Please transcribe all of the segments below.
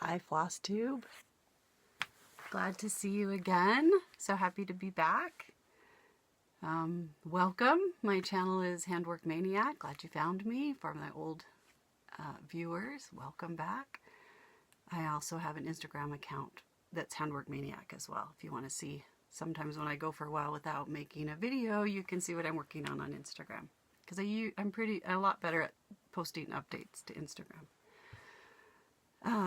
Hi Flosstube. Glad to see you again. So happy to be back. Welcome. My channel is Handwork Maniac. Glad you found me. For my old viewers, welcome back. I also have an Instagram account that's Handwork Maniac as well. If you want to see, sometimes when I go for a while without making a video, you can see what I'm working on Instagram. Because I'm a lot better at posting updates to Instagram.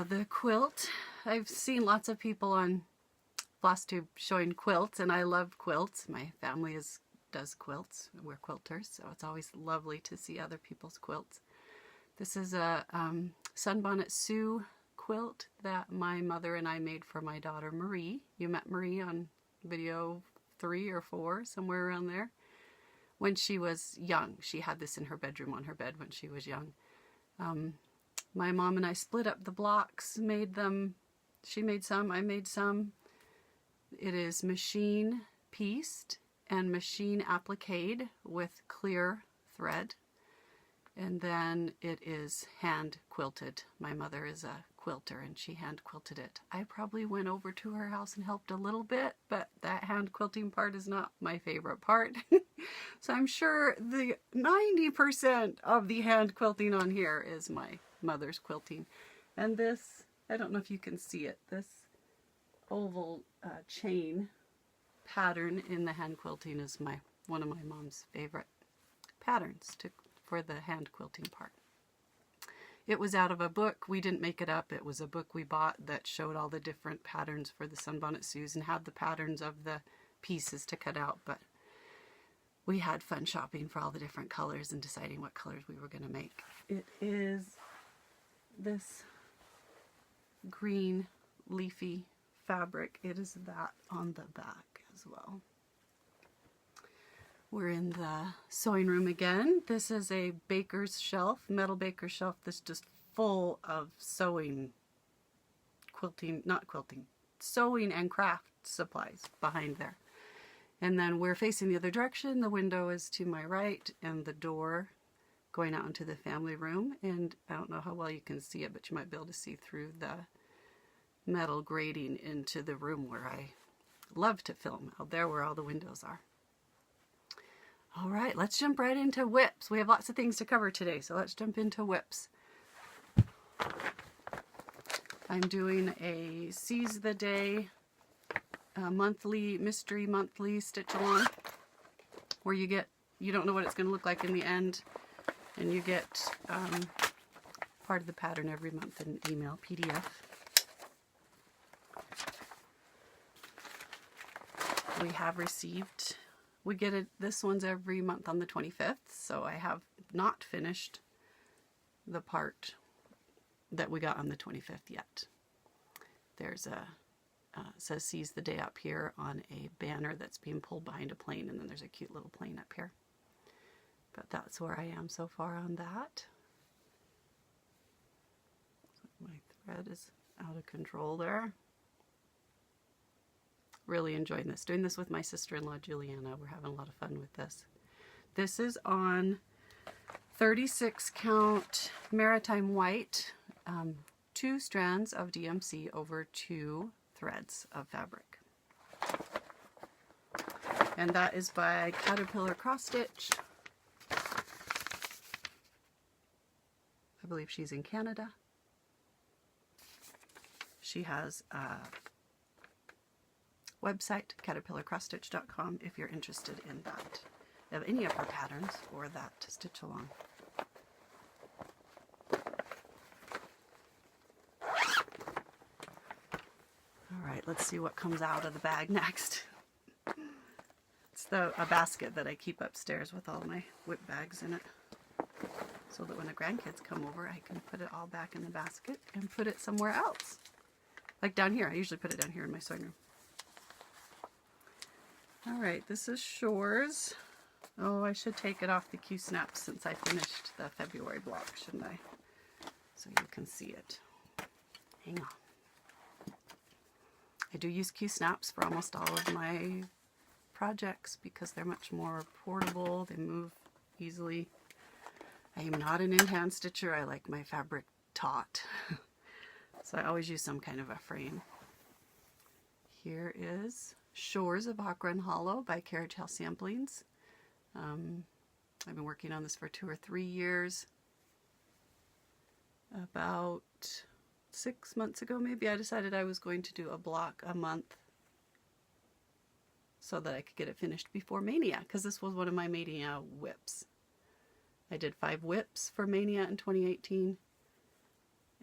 The quilt, I've seen lots of people on Flosstube showing quilts, and I love quilts. My family does quilts. We're quilters, so it's always lovely to see other people's quilts. This is a Sunbonnet Sue quilt that my mother and I made for my daughter Marie. You met Marie on video 3 or 4, somewhere around there. When she was young, she had this in her bedroom on her bed when she was young. My mom and I split up the blocks, made them. She made some, I made some. It is machine pieced and machine appliqued with clear thread. And then it is hand quilted. My mother is a quilter and she hand quilted it. I probably went over to her house and helped a little bit, but that hand quilting part is not my favorite part. So I'm sure the 90% of the hand quilting on here is my mother's quilting. And this, I don't know if you can see it, this oval chain pattern in the hand quilting is one of my mom's favorite patterns for the hand quilting part. It was out of a book. We didn't make it up. It was a book we bought that showed all the different patterns for the Sunbonnet Sues and had the patterns of the pieces to cut out, but we had fun shopping for all the different colors and deciding what colors we were going to make. It is this green leafy fabric. It is that on the back as well. We're in the sewing room again. This is a baker's shelf, metal baker's shelf that's just full of sewing, sewing and craft supplies behind there. And then we're facing the other direction. The window is to my right and the door going out into the family room. And I don't know how well you can see it, but you might be able to see through the metal grating into the room where I love to film, out there where all the windows are. All right, let's jump right into WIPs. We have lots of things to cover today, so let's jump into WIPs. I'm doing a Seize the Day monthly, mystery monthly stitch along, where you don't know what it's going to look like in the end, and you get part of the pattern every month in email, PDF. We have received, we get it, this one's every month on the 25th, so I have not finished the part that we got on the 25th yet. There's says Seize the Day up here on a banner that's being pulled behind a plane, and then there's a cute little plane up here. But that's where I am so far on that. My thread is out of control there. Really enjoying this. Doing this with my sister-in-law Juliana. We're having a lot of fun with this. This is on 36 count maritime white, 2 strands of DMC over 2 threads of fabric. And that is by Caterpillar Cross Stitch. I believe she's in Canada. She has a website, caterpillarcrossstitch.com, if you're interested in that, of any of her patterns or that stitch along. Alright, let's see what comes out of the bag next. It's a basket that I keep upstairs with all my WIP bags in it, so that when the grandkids come over I can put it all back in the basket and put it somewhere else. Like down here. I usually put it down here in my sewing room. Alright, this is Shores. Oh, I should take it off the Q-snaps since I finished the February block, shouldn't I? So you can see it. Hang on. I do use Q-snaps for almost all of my projects because they're much more portable, they move easily. I am not an in-hand stitcher, I like my fabric taut. So I always use some kind of a frame. Here is Shores of Aqua and Hollow by Carriage House Samplings. I've been working on this for 2 or 3 years. About 6 months ago maybe, I decided I was going to do a block a month so that I could get it finished before Maynia, because this was one of my Maynia WIPs. I did 5 WIPs for Maynia in 2018,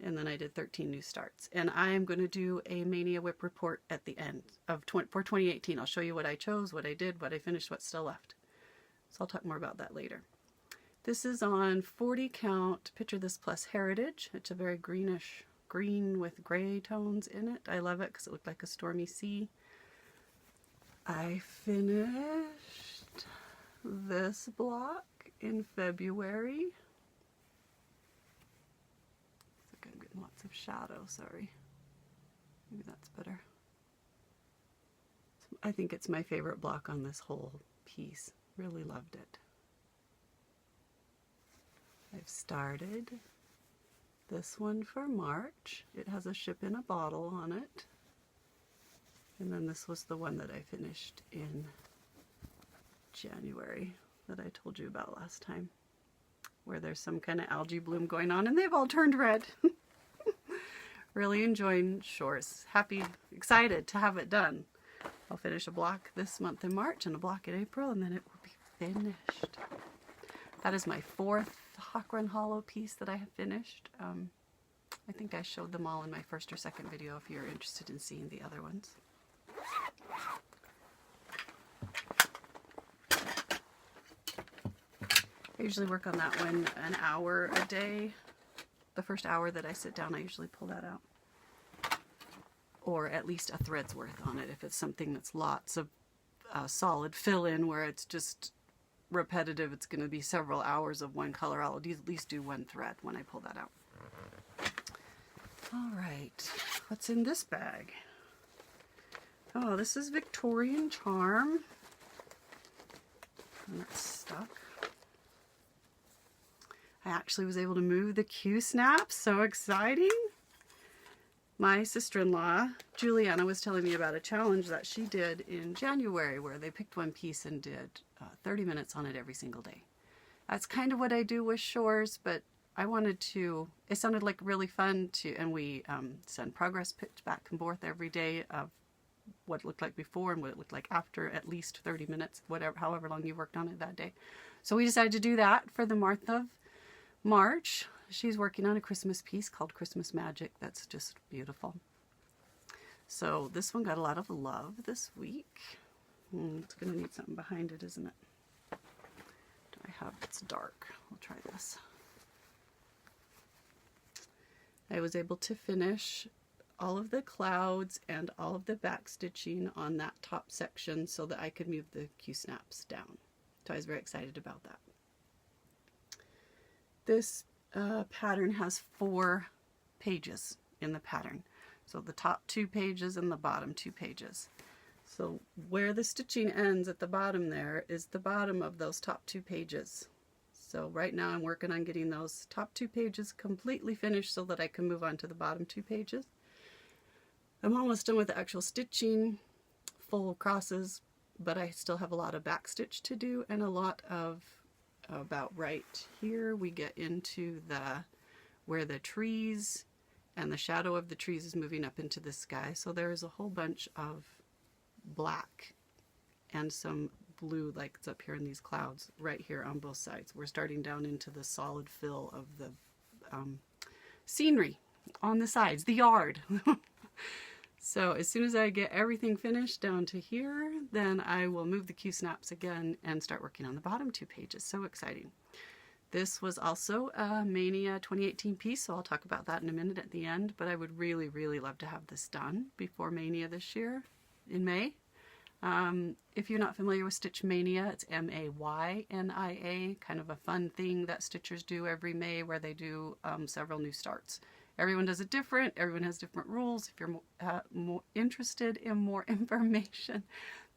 and then I did 13 new starts. And I am going to do a Maynia WIP report at the end of for 2018. I'll show you what I chose, what I did, what I finished, what's still left. So I'll talk more about that later. This is on 40 count Picture This Plus Heritage. It's a very greenish green with gray tones in it. I love it because it looked like a stormy sea. I finished this block in February. I think I'm getting lots of shadow, sorry. Maybe that's better. I think it's my favorite block on this whole piece. Really loved it. I've started this one for March. It has a ship in a bottle on it. And then this was the one that I finished in January that I told you about last time, where there's some kind of algae bloom going on and they've all turned red. Really enjoying Shores. Happy, excited to have it done. I'll finish a block this month in March and a block in April, and then it will be finished. That is my 4th Aqua and Hollow piece that I have finished. I think I showed them all in my 1st or 2nd video if you're interested in seeing the other ones. I usually work on that one an hour a day. The first hour that I sit down, I usually pull that out. Or at least a thread's worth on it if it's something that's lots of solid fill-in where it's just repetitive. It's going to be several hours of one color. I'll at least do one thread when I pull that out. All right, what's in this bag? Oh, this is Victorian Charm. And it's stuck. I actually was able to move the Q-snaps. So exciting. My sister-in-law, Juliana, was telling me about a challenge that she did in January where they picked one piece and did 30 minutes on it every single day. That's kind of what I do with Shores, but I wanted to, it sounded like really fun to, and we send progress pics back and forth every day of what it looked like before and what it looked like after at least 30 minutes, whatever, however long you worked on it that day. So we decided to do that for the month of March. She's working on a Christmas piece called Christmas Magic that's just beautiful. So this one got a lot of love this week. It's going to need something behind it, isn't it? Do I have, it's dark. We'll try this. I was able to finish all of the clouds and all of the back stitching on that top section so that I could move the Q-snaps down. So I was very excited about that. This pattern has 4 pages in the pattern. So the top 2 pages and the bottom 2 pages. So where the stitching ends at the bottom there is the bottom of those top 2 pages. So right now I'm working on getting those top 2 pages completely finished so that I can move on to the bottom 2 pages. I'm almost done with the actual stitching, full crosses, but I still have a lot of back stitch to do and a lot of, about right here we get into the where the trees and the shadow of the trees is moving up into the sky. So there's a whole bunch of black and some blue like it's up here in these clouds right here on both sides. We're starting down into the solid fill of the scenery on the sides, the yard. So as soon as I get everything finished down to here, then I will move the Q-snaps again and start working on the bottom 2 pages. So exciting. This was also a Maynia 2018 piece, so I'll talk about that in a minute at the end, but I would really, really love to have this done before Maynia this year in May. If you're not familiar with Stitch Mania, it's M-A-Y-N-I-A, kind of a fun thing that Stitchers do every May where they do several new starts. Everyone does it different. Everyone has different rules. If you're more interested in more information,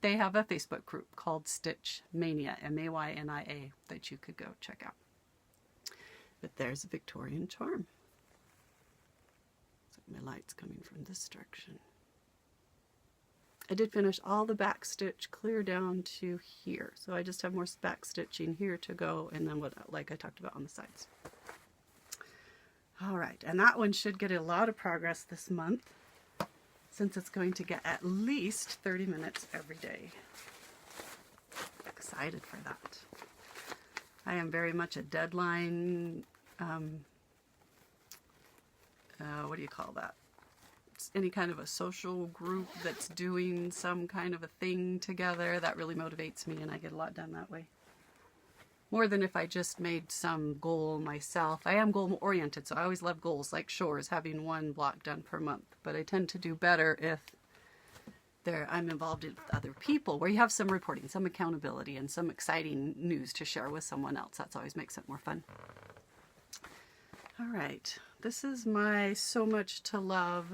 they have a Facebook group called Stitch Mania, M-A-Y-N-I-A, that you could go check out. But there's a Victorian Charm. So I'm going light's coming from this direction. I did finish all the back stitch clear down to here. So I just have more back stitching here to go, and then what, like I talked about on the sides. All right, and that one should get a lot of progress this month, since it's going to get at least 30 minutes every day. Excited for that. I am very much a deadline, what do you call that? It's any kind of a social group that's doing some kind of a thing together. That really motivates me, and I get a lot done that way. More than if I just made some goal myself. I am goal oriented, so I always love goals like Shores, having one block done per month. But I tend to do better if I'm involved with other people, where you have some reporting, some accountability, and some exciting news to share with someone else. That always makes it more fun. All right, this is my So Much to Love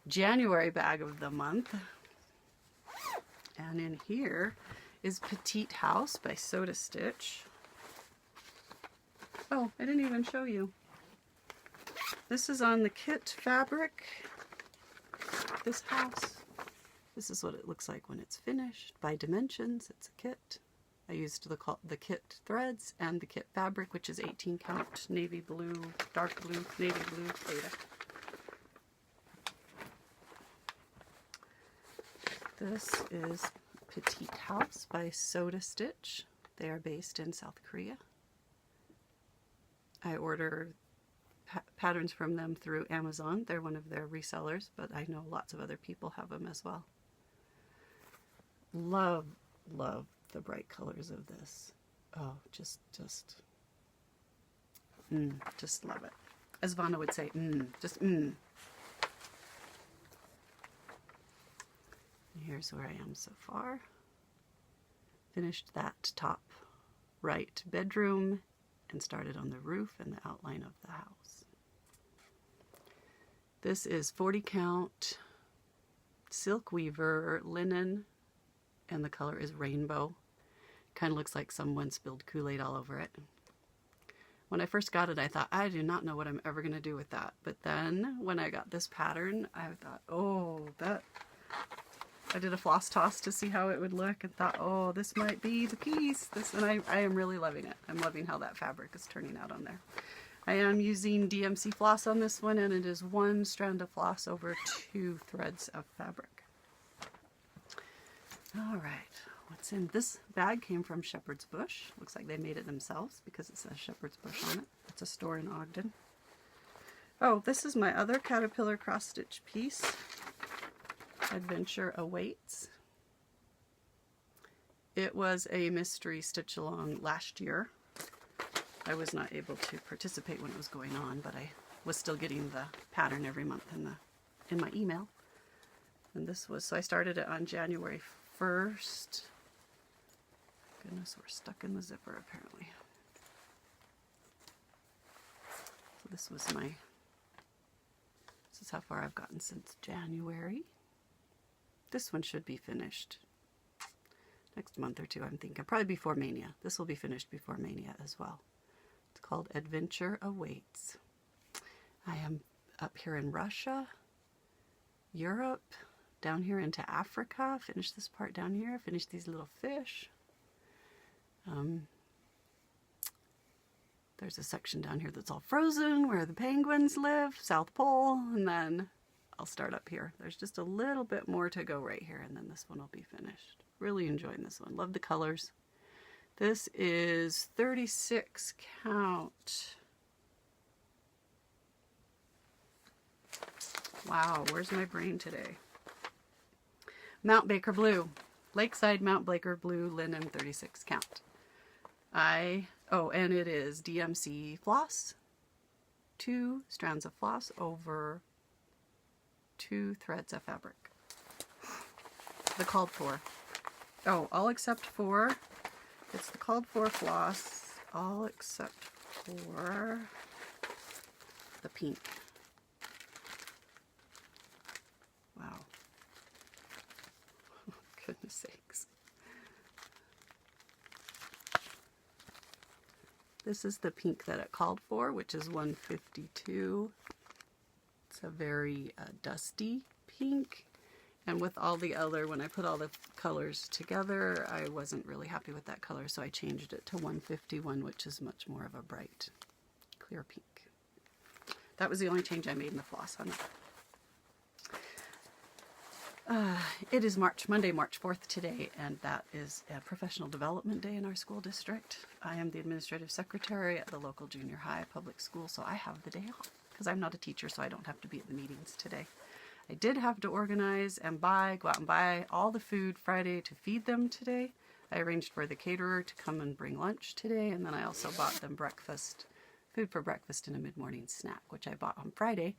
January bag of the month. And in here is Petite House by Soda Stitch. Oh, I didn't even show you. This is on the kit fabric. This house. This is what it looks like when it's finished. By dimensions, it's a kit. I used the kit threads and the kit fabric, which is 18 count navy blue, dark blue, navy blue, aida. This is Petite House by Soda Stitch. They are based in South Korea. I order patterns from them through Amazon. They're one of their resellers, but I know lots of other people have them as well. Love, love the bright colors of this. Oh, just love it. As Vanna would say, Here's where I am so far. Finished that top right bedroom and started on the roof and the outline of the house. This is 40 count silk weaver linen, and the color is rainbow. Kind of looks like someone spilled Kool-Aid all over it. When I first got it, I thought, I do not know what I'm ever going to do with that. But then when I got this pattern, I thought, oh, I did a floss toss to see how it would look and thought, oh, this might be the piece. And I am really loving it. I'm loving how that fabric is turning out on there. I am using DMC floss on this one, and it is 1 strand of floss over 2 threads of fabric. All right, what's in this bag came from Shepherd's Bush. Looks like they made it themselves because it says Shepherd's Bush on it. It's a store in Ogden. Oh, this is my other caterpillar cross stitch piece. Adventure Awaits. It was a mystery stitch along last year. I was not able to participate when it was going on, but I was still getting the pattern every month in my email. And this was, so I started it on January 1st. Goodness, we're stuck in the zipper apparently. So this is how far I've gotten since January. This one should be finished next month or two, I'm thinking. Probably before Mania. This will be finished before Mania as well. It's called Adventure Awaits. I am up here in Russia, Europe, down here into Africa. Finish this part down here. Finish these little fish. There's a section down here that's all frozen where the penguins live, South Pole, and then I'll start up here. There's just a little bit more to go right here, and then this one will be finished. Really enjoying this one. Love the colors. This is 36 count. Wow, where's my brain today? Mount Baker Blue. Lakeside Mount Baker Blue linen 36 count. And it is DMC floss. 2 strands of floss over 2 threads of fabric. The called for. Oh, all except for, it's the called for floss, all except for the pink. Wow. Goodness sakes. This is the pink that it called for, which is 152. It's a very dusty pink. And with all the other, when I put all the colors together, I wasn't really happy with that color, so I changed it to 151, which is much more of a bright, clear pink. That was the only change I made in the floss on it. It is Monday, March 4th today, and that is a professional development day in our school district. I am the administrative secretary at the local junior high public school, so I have the day off because I'm not a teacher, so I don't have to be at the meetings today. I did have to organize and go out and buy all the food Friday to feed them today. I arranged for the caterer to come and bring lunch today, and then I also bought them food for breakfast and a mid-morning snack, which I bought on Friday.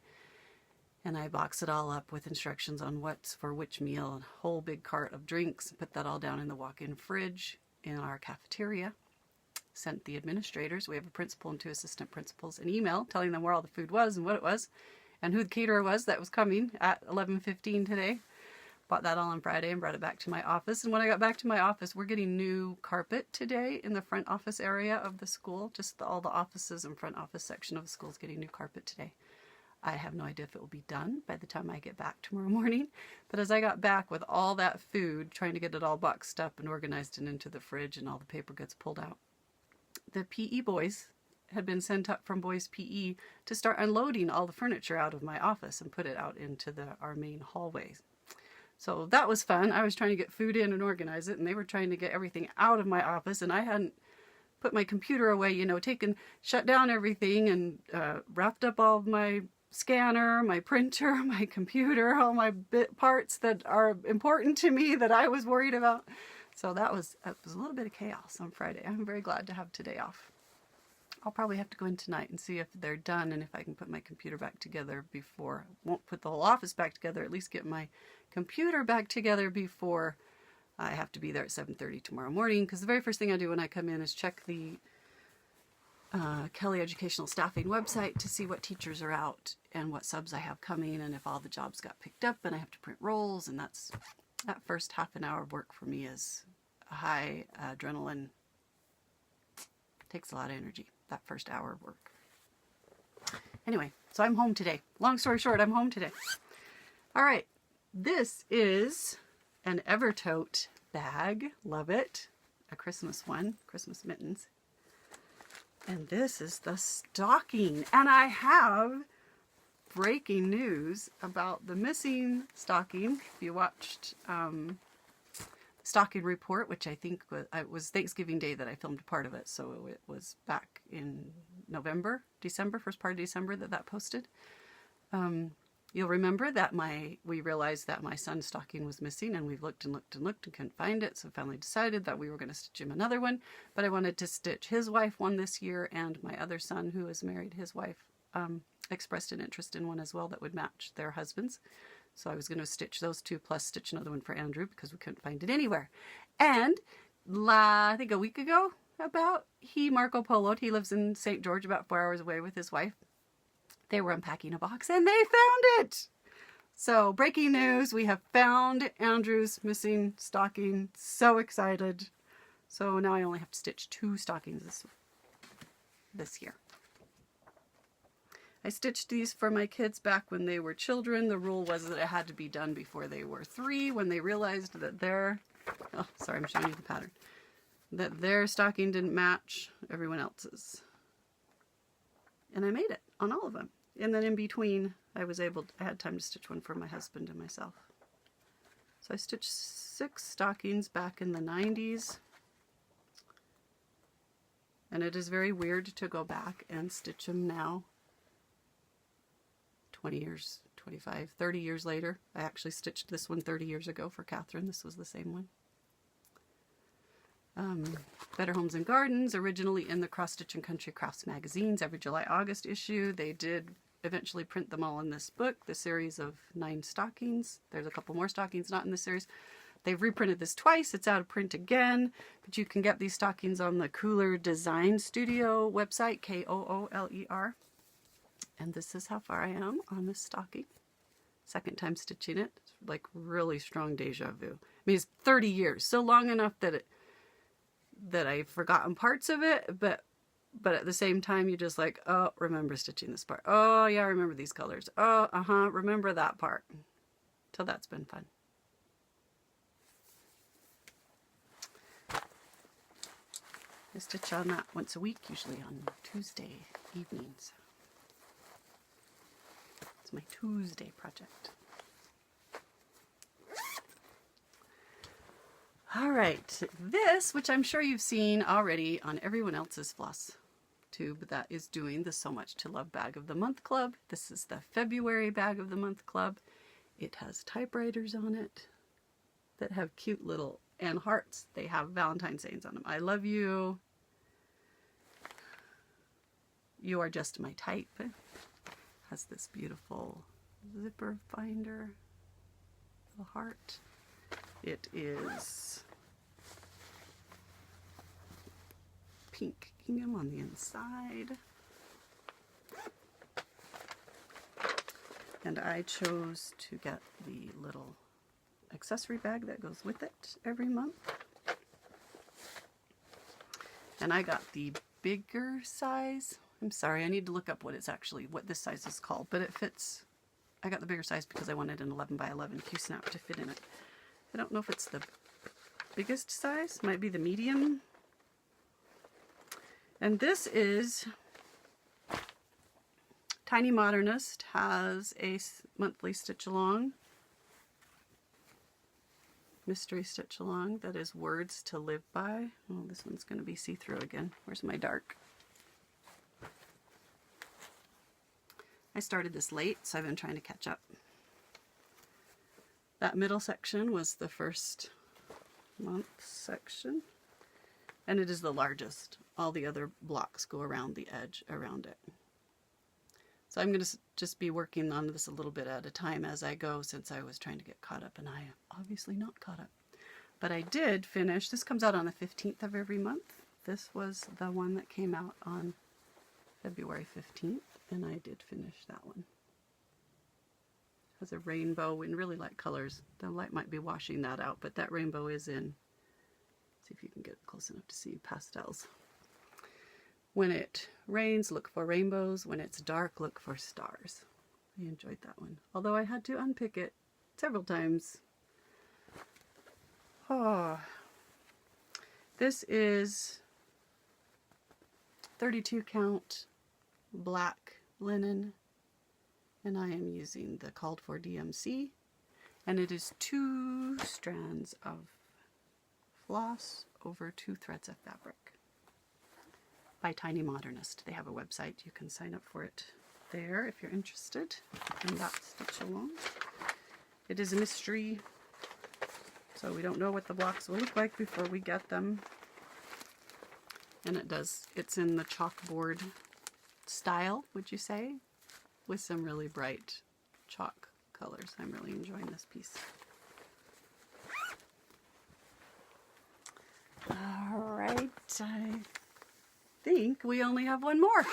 And I box it all up with instructions on what's for which meal, a whole big cart of drinks, put that all down in the walk-in fridge in our cafeteria. Sent the administrators, we have a principal and 2 assistant principals, an email telling them where all the food was and what it was, and who the caterer was that was coming at 11:15 today. Bought that all on Friday and brought it back to my office. And when I got back to my office, we're getting new carpet today in the front office area of the school. Just all the offices and front office section of the school is getting new carpet today. I have no idea if it will be done by the time I get back tomorrow morning. But as I got back with all that food, trying to get it all boxed up and organized and into the fridge and all the paper goods pulled out, the PE boys had been sent up from boys PE to start unloading all the furniture out of my office and put it out into our main hallways. So that was fun. I was trying to get food in and organize it, and they were trying to get everything out of my office, and I hadn't put my computer away, shut down everything and wrapped up all of my scanner, my printer, my computer, all my parts that are important to me that I was worried about. So that was a little bit of chaos on Friday. I'm very glad to have today off. I'll probably have to go in tonight and see if they're done and if I can put my computer back together before. Won't put the whole office back together, at least get my computer back together before I have to be there at 7:30 tomorrow morning, because the very first thing I do when I come in is check the Kelly Educational Staffing website to see what teachers are out and what subs I have coming and if all the jobs got picked up, and I have to print rolls, and that first half an hour of work for me is a high adrenaline. Takes a lot of energy, that first hour of work. Anyway, so I'm home today. Long story short, I'm home today. All right, this is an Evertote bag. Love it. A Christmas one, Christmas mittens. And this is the stocking. And I have breaking news about the missing stocking. If you watched Stocking Report, which I think was Thanksgiving Day that I filmed part of it. So it was back in December, first part of December that posted. You'll remember that we realized that my son's stocking was missing, and we've looked and looked and looked and couldn't find it. So finally decided that we were going to stitch him another one, but I wanted to stitch his wife one this year, and my other son, who is married, his wife expressed an interest in one as well that would match their husbands. So I was going to stitch those two plus stitch another one for Andrew because we couldn't find it anywhere. And I think a week ago he Marco Polo'd. He lives in St. George, about 4 hours away with his wife. They were unpacking a box and they found it. So breaking news, we have found Andrew's missing stocking. So excited. So now I only have to stitch 2 stockings this year. I stitched these for my kids back when they were children. The rule was that it had to be done before they were 3, when they realized that I'm showing you the pattern, that their stocking didn't match everyone else's. And I made it on all of them. And then in between, I had time to stitch one for my husband and myself. So I stitched 6 stockings back in the 90s. And it is very weird to go back and stitch them now. 20 years, 25, 30 years later. I actually stitched this one 30 years ago for Catherine. This was the same one. Better Homes and Gardens, originally in the Cross Stitch and Country Crafts magazines, every July-August issue. They did eventually print them all in this book, the series of 9 stockings. There's a couple more stockings not in the series. They've reprinted this twice. It's out of print again, but you can get these stockings on the Cooler Design Studio website, Kooler. And this is how far I am on this stocking. Second time stitching it. It's like really strong deja vu. I mean, it's 30 years, so long enough that I've forgotten parts of it, but but at the same time, you just like, oh, remember stitching this part. Oh, yeah, I remember these colors. Oh, remember that part. So that's been fun. I stitch on that once a week, usually on Tuesday evenings. It's my Tuesday project. All right, this, which I'm sure you've seen already on everyone else's floss tube, that is doing the So Much to Love Bag of the Month Club. This is the February Bag of the Month Club. It has typewriters on it that have cute little, and hearts. They have Valentine's sayings on them. I love you. You are just my type. Has this beautiful zipper finder, the heart. It is pink gingham on the inside. And I chose to get the little accessory bag that goes with it every month. And I got the bigger size. I'm sorry, I need to look up what this size is called, but it fits. I got the bigger size because I wanted an 11 by 11 Q-snap to fit in it. I don't know if it's the biggest size, might be the medium. And this is Tiny Modernist, has a monthly stitch along, mystery stitch along, that is Words to Live By. Oh, this one's going to be see-through again. Where's my dark? I started this late, so I've been trying to catch up. That middle section was the first month section, and it is the largest. All the other blocks go around the edge around it. So I'm going to just be working on this a little bit at a time as I go, since I was trying to get caught up, and I am obviously not caught up. But I did finish. This comes out on the 15th of every month. This was the one that came out on February 15th, and I did finish that one. It has a rainbow in really light colors. The light might be washing that out, but that rainbow is in, see if you can get close enough to see, pastels. When it rains, look for rainbows. When it's dark, look for stars. I enjoyed that one, although I had to unpick it several times. Oh, this is 32 count black linen, and I am using the called for DMC, and it is 2 strands of floss over 2 threads of fabric by Tiny Modernist. They have a website. You can sign up for it there if you're interested in that stitch along. It is a mystery, so we don't know what the blocks will look like before we get them. And it's in the chalkboard style, would you say? With some really bright chalk colors. I'm really enjoying this piece. All right, I think we only have one more.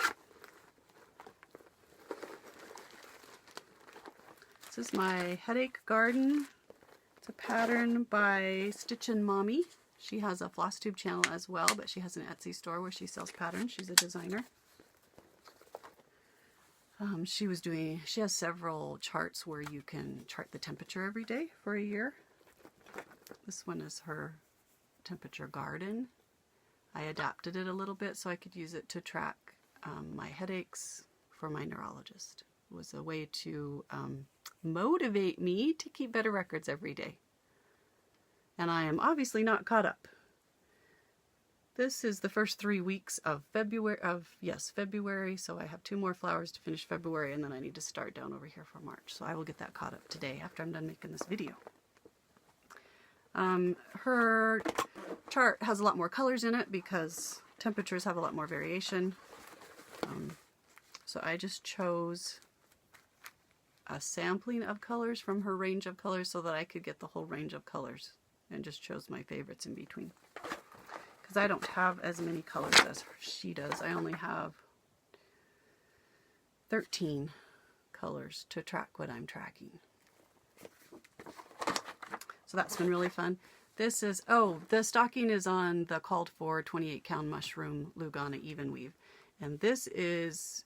This is my Headache Garden. It's a pattern by Stitchin Mommy. She has a Flosstube channel as well, but she has an Etsy store where she sells patterns. She's a designer. She has several charts where you can chart the temperature every day for a year. This one is her temperature garden. I adapted it a little bit so I could use it to track my headaches for my neurologist. It was a way to motivate me to keep better records every day. And I am obviously not caught up. This is the first 3 weeks of February, so I have 2 more flowers to finish February, and then I need to start down over here for March. So I will get that caught up today after I'm done making this video. Her chart has a lot more colors in it because temperatures have a lot more variation. So I just chose a sampling of colors from her range of colors so that I could get the whole range of colors, and just chose my favorites in between. Because I don't have as many colors as she does. I only have 13 colors to track what I'm tracking. So that's been really fun. This is, the stocking is on the called for 28 count mushroom Lugana even weave. And this is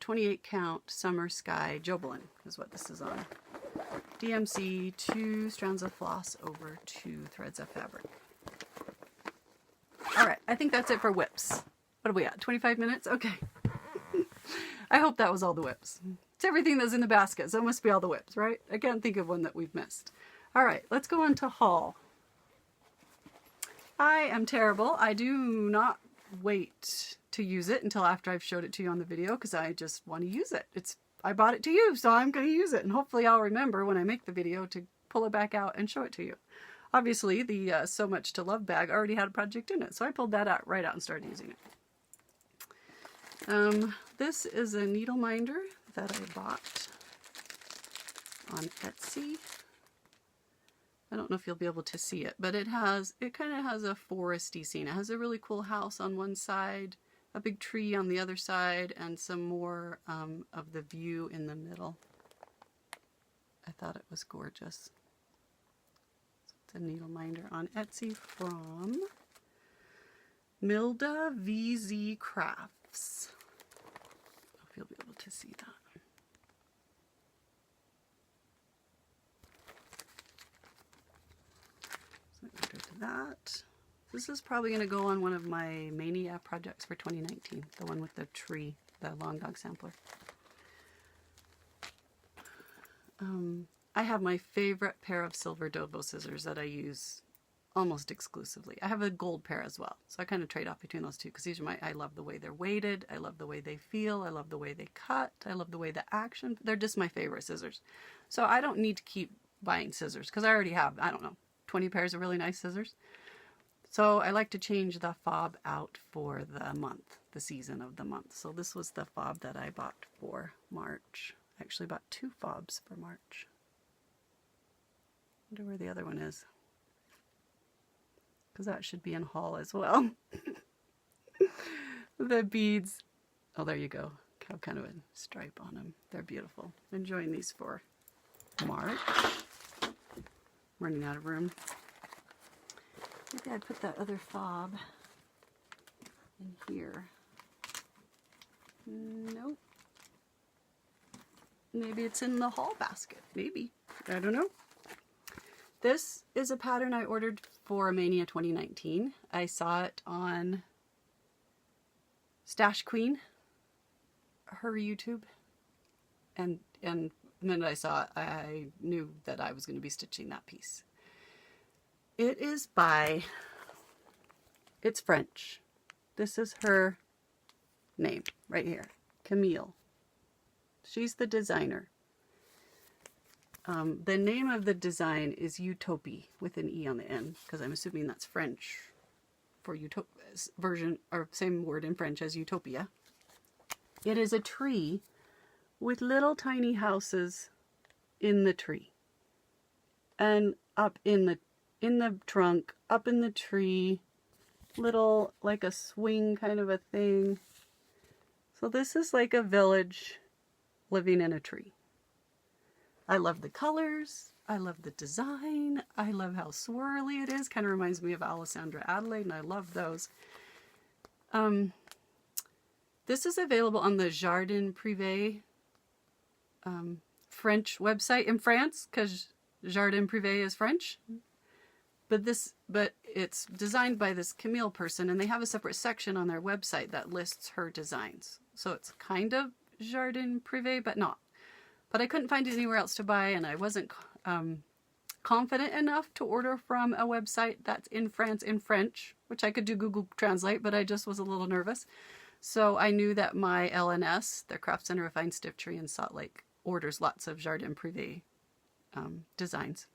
28 count Summer Sky Jobelan is what this is on. DMC, 2 strands of floss over 2 threads of fabric. All right, I think that's it for WIPs. What are we at, 25 minutes? Okay. I hope that was all the WIPs. It's everything that's in the basket, so it must be all the WIPs, right? I can't think of one that we've missed. All right, let's go on to haul. I am terrible. I do not wait to use it until after I've showed it to you on the video because I just want to use it. I bought it to you, so I'm going to use it, and hopefully I'll remember when I make the video to pull it back out and show it to you. Obviously, the So Much to Love bag already had a project in it, so I pulled that out right out and started using it. This is a needle minder that I bought on Etsy. I don't know if you'll be able to see it, but it kind of has a foresty scene. It has a really cool house on one side, a big tree on the other side, and some more of the view in the middle. I thought it was gorgeous. So it's a needle minder on Etsy from Milda VZ Crafts. I don't know if you'll be able to see that. So I ordered that. This is probably going to go on one of my Mania projects for 2019, the one with the tree, the long dog sampler. I have my favorite pair of silver Dovo scissors that I use almost exclusively. I have a gold pair as well, so I kind of trade off between those two because these are I love the way they're weighted, I love the way they feel, I love the way they cut, I love the way the action, they're just my favorite scissors. So I don't need to keep buying scissors because I already have, I don't know, 20 pairs of really nice scissors. So I like to change the fob out for the month, the season of the month. So this was the fob that I bought for March. I actually bought 2 fobs for March. I wonder where the other one is. Because that should be in haul as well. The beads. Oh, there you go. Have kind of a stripe on them. They're beautiful. Enjoying these for March. Running out of room. Maybe I put that other fob in here. Nope. Maybe it's in the haul basket. Maybe. I don't know. This is a pattern I ordered for Maynia 2019. I saw it on Stash Queen, her YouTube, and the minute I saw it, I knew that I was going to be stitching that piece. It is it's French. This is her name right here, Camille. She's the designer. The name of the design is Utopie with an E on the end, because I'm assuming that's French for version, or same word in French as utopia. It is a tree with little tiny houses in the tree. And up in the trunk, up in the tree, little, like a swing kind of a thing. So this is like a village living in a tree. I love the colors. I love the design. I love how swirly it is. Kind of reminds me of Alessandra Adelaide, and I love those. This is available on the Jardin Privé French website in France, because Jardin Privé is French. But it's designed by this Camille person, and they have a separate section on their website that lists her designs. So it's kind of Jardin Privé, but not. But I couldn't find it anywhere else to buy, and I wasn't confident enough to order from a website that's in France in French, which I could do Google Translate, but I just was a little nervous. So I knew that my LNS, the Craft Center of Fine Stitchery in Salt Lake, orders lots of Jardin Privé designs,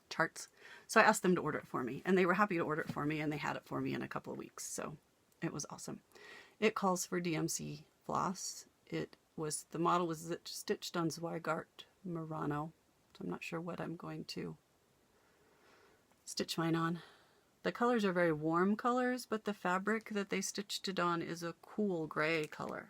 charts. So I asked them to order it for me, and they were happy to order it for me, and they had it for me in a couple of weeks. So it was awesome. It calls for DMC floss. The model was stitched on Zweigart Murano, so I'm not sure what I'm going to stitch mine on. The colors are very warm colors, but the fabric that they stitched it on is a cool gray color.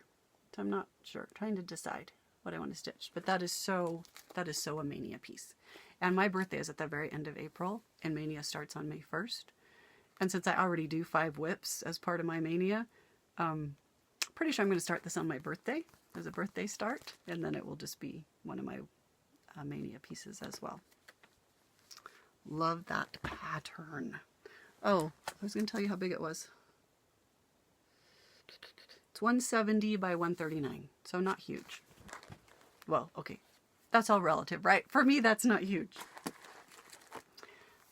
So I'm not sure, trying to decide what I want to stitch, but that is so a Mania piece. And my birthday is at the very end of April, and Mania starts on May 1st. And since I already do 5 WIPs as part of my Mania, Pretty sure I'm going to start this on my birthday as a birthday start, and then it will just be one of my Maynia pieces as well. Love that pattern. Oh, I was going to tell you how big it was. It's 170 by 139, so not huge. Well, okay, that's all relative, right? For me, that's not huge.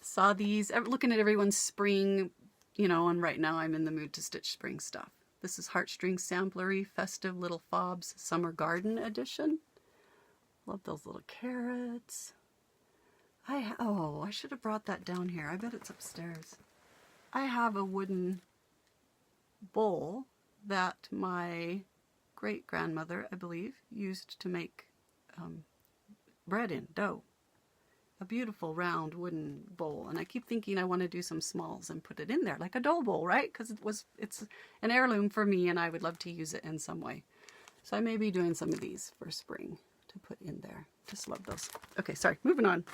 Saw these, looking at everyone's spring, you know, and right now I'm in the mood to stitch spring stuff. This is Heartstring Samplery Festive Little Fobs Summer Garden Edition. Love those little carrots. Oh, I should have brought that down here. I bet it's upstairs. I have a wooden bowl that my great-grandmother, I believe, used to make bread in, dough. A beautiful round wooden bowl, and I keep thinking I want to do some smalls and put it in there like a dough bowl, right? Because it's an heirloom for me, and I would love to use it in some way. So I may be doing some of these for spring to put in there. Just love those. Okay, sorry, moving on.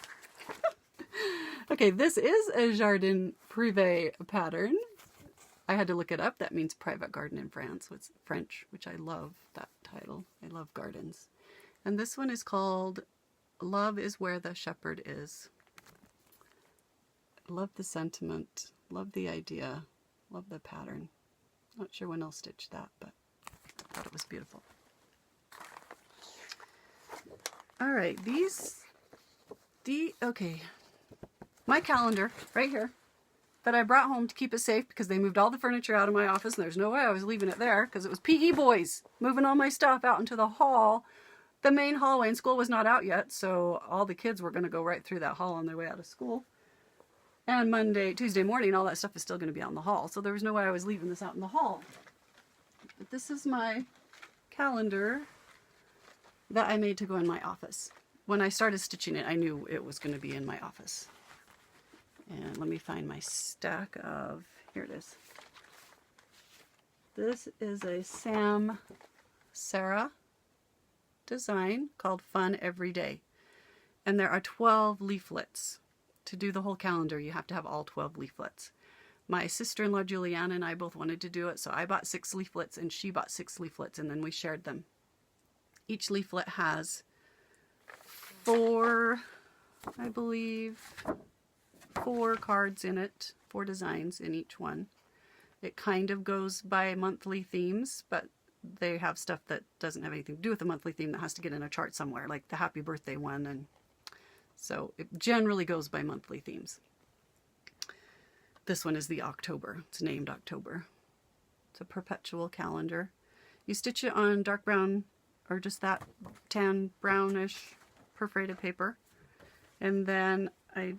Okay, this is a Jardin Privé pattern. I had to look it up. That means private garden in France. It's French, which I love that title. I love gardens. And this one is called Love is Where the Shepherd Is. Love the sentiment. Love the idea. Love the pattern. Not sure when I'll stitch that, but I thought it was beautiful. All right, okay. My calendar right here that I brought home to keep it safe because they moved all the furniture out of my office and there's no way I was leaving it there because it was PE boys moving all my stuff out into the hall. The main hallway, and school was not out yet, so all the kids were going to go right through that hall on their way out of school. And Tuesday morning, all that stuff is still going to be out in the hall, so there was no way I was leaving this out in the hall. But this is my calendar that I made to go in my office. When I started stitching it, I knew it was going to be in my office. And let me find my stack of, here it is. This is a Sam Sarah design called Fun Every Day. And there are 12 leaflets. To do the whole calendar, you have to have all 12 leaflets. My sister-in-law Juliana and I both wanted to do it, so I bought 6 leaflets and she bought 6 leaflets, and then we shared them. Each leaflet has 4, I believe, 4 cards in it, 4 designs in each one. It kind of goes by monthly themes, but they have stuff that doesn't have anything to do with the monthly theme that has to get in a chart somewhere, like the happy birthday one, and so it generally goes by monthly themes. This one is the October. It's named October. It's a perpetual calendar. You stitch it on dark brown or just that tan brownish perforated paper, and then I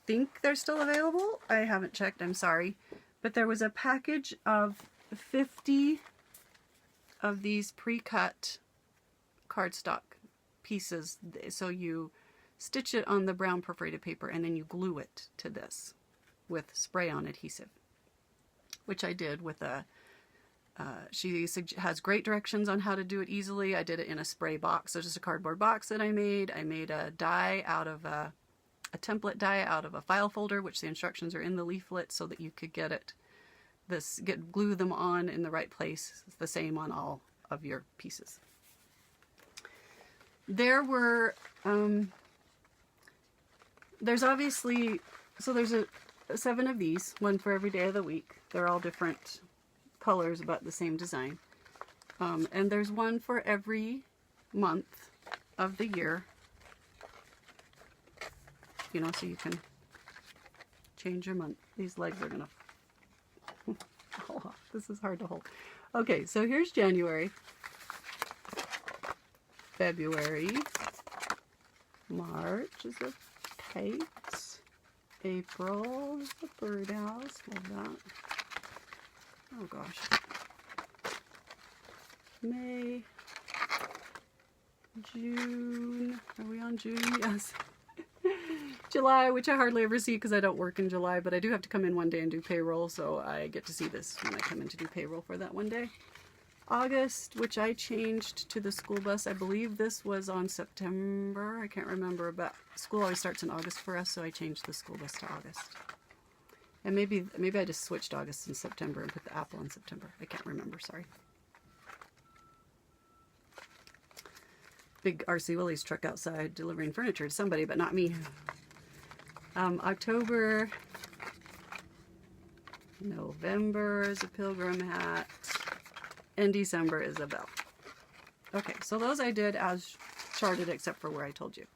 think they're still available. I haven't checked, I'm sorry, but there was a package of 50 of these pre-cut cardstock pieces. So you stitch it on the brown perforated paper and then you glue it to this with spray-on adhesive, which I did with a, she has great directions on how to do it easily. I did it in a spray box, so just a cardboard box that I made. I made a die out of a template die out of a file folder, which the instructions are in the leaflet so that you could get it, glue them on in the right place. It's the same on all of your pieces. There were, there's obviously, so there's 7 of these, one for every day of the week. They're all different colors but the same design. And there's one for every month of the year. You know, so you can change your month. These legs are gonna fall off. This is hard to hold. Okay, so here's January, February, March is a kite, April is the birdhouse. Love that. Oh gosh. May, June. Are we on June? Yes. July, which I hardly ever see because I don't work in July, but I do have to come in one day and do payroll, so I get to see this when I come in to do payroll for that one day. August, which I changed to the school bus. I believe this was on September. I can't remember, but school always starts in August for us, so I changed the school bus to August. And maybe I just switched August and September and put the apple in September. I can't remember, sorry. big R.C. Willie's truck outside delivering furniture to somebody, but not me. October, November is a pilgrim hat, and December is a bell. Okay, so those I did as charted except for where I told you.